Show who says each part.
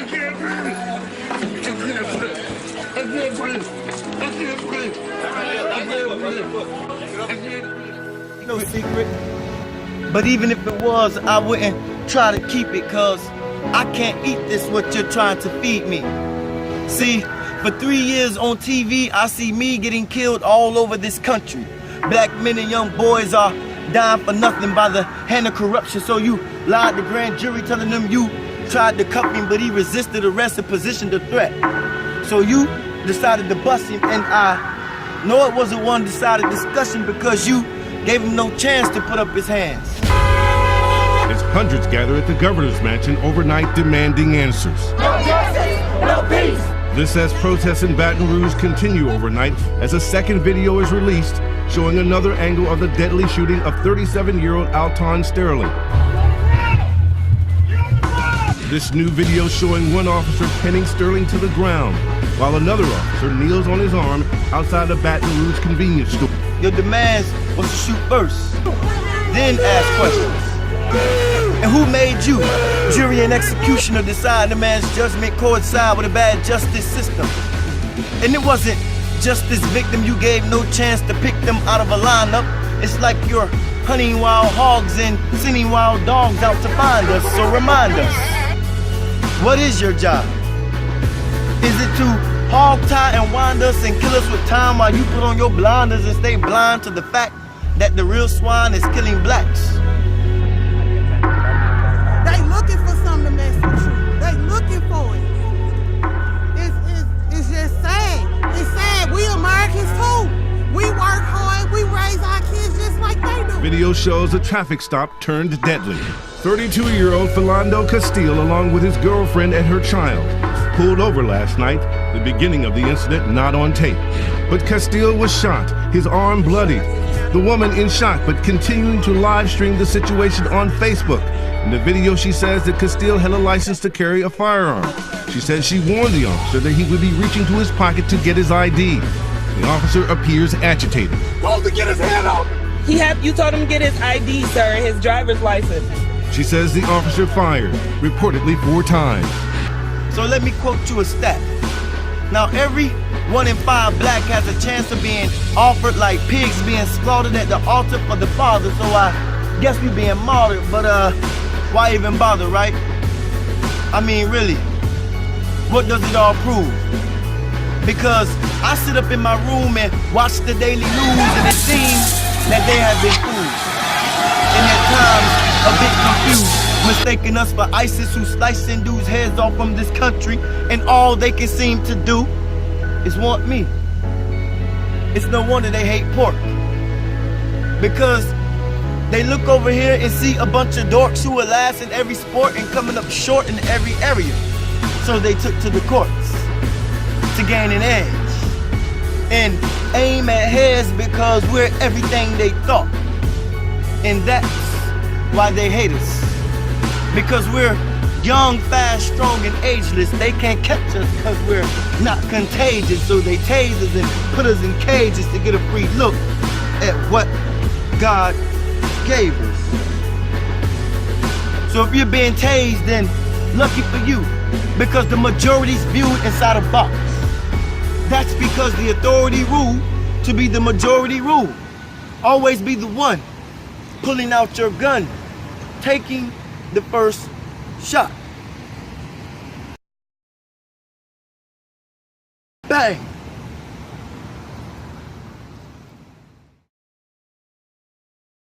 Speaker 1: can't breathe. I can't breathe. I can't breathe. I can't breathe.
Speaker 2: No secret. But even if it was, I wouldn't try to keep it, cause I can't eat this what you're trying to feed me. See, for 3 years on TV, I see me getting killed all over this country. Black men and young boys are dying for nothing by the hand of corruption. So you lied to grand jury telling them you tried to cuff him, but he resisted arrest and positioned a threat. So you decided to bust him, and I know it was a one-sided discussion because you gave him no chance to put up his hands.
Speaker 3: As hundreds gather at the governor's mansion overnight demanding answers.
Speaker 4: No justice, no peace.
Speaker 3: This as protests in Baton Rouge continue overnight as a second video is released showing another angle of the deadly shooting of 37-year-old Alton Sterling. This new video showing one officer pinning Sterling to the ground while another officer kneels on his arm outside a Baton Rouge convenience store.
Speaker 2: Your demands was to shoot first, then ask questions. And who made you, jury and executioner, decide the man's judgment coincide with a bad justice system? And it wasn't just this victim you gave no chance to pick them out of a lineup. It's like you're hunting wild hogs and sending wild dogs out to find us. So remind us, what is your job? Is it to hog tie and wind us and kill us with time while you put on your blinders and stay blind to the fact that the real swine is killing blacks?
Speaker 5: They looking for something to mess with you. They looking for it. It's just sad. It's sad. We Americans too. We work hard. We raise our kids just like they do.
Speaker 3: Video shows a traffic stop turned deadly. 32-year-old Philando Castile, along with his girlfriend and her child, pulled over last night, the beginning of the incident not on tape. But Castile was shot, his arm bloodied. The woman in shock, but continuing to live stream the situation on Facebook. In the video, she says that Castile had a license to carry a firearm. She says she warned the officer that he would be reaching to his pocket to get his ID. The officer appears agitated.
Speaker 1: Told to get his hand out.
Speaker 6: You told him to get his ID, sir, his driver's license.
Speaker 3: She says the officer fired, reportedly 4 times.
Speaker 2: So let me quote you a stat. Now every 1 in 5 black has a chance of being offered like pigs being slaughtered at the altar for the Father. So I guess we being martyred, but why even bother, right? I mean, really, what does it all prove? Because I sit up in my room and watch the daily news, and it seems that they have been fooled. And at times, a bit confused, mistaking us for ISIS who's slicing dudes' heads off from this country, and all they can seem to do is want me. It's no wonder they hate pork. Because they look over here and see a bunch of dorks who are last in every sport and coming up short in every area. So they took to the courts to gain an edge and aim at heads because we're everything they thought. And that's why they hate us. Because we're young, fast, strong, and ageless. They can't catch us because we're not contagious. So they tase us and put us in cages to get a free look at what God gave us. So if you're being tased, then lucky for you, because the majority's viewed inside a box. That's because the authority rule to be the majority rule. Always be the one pulling out your gun, taking the first shot. Bang!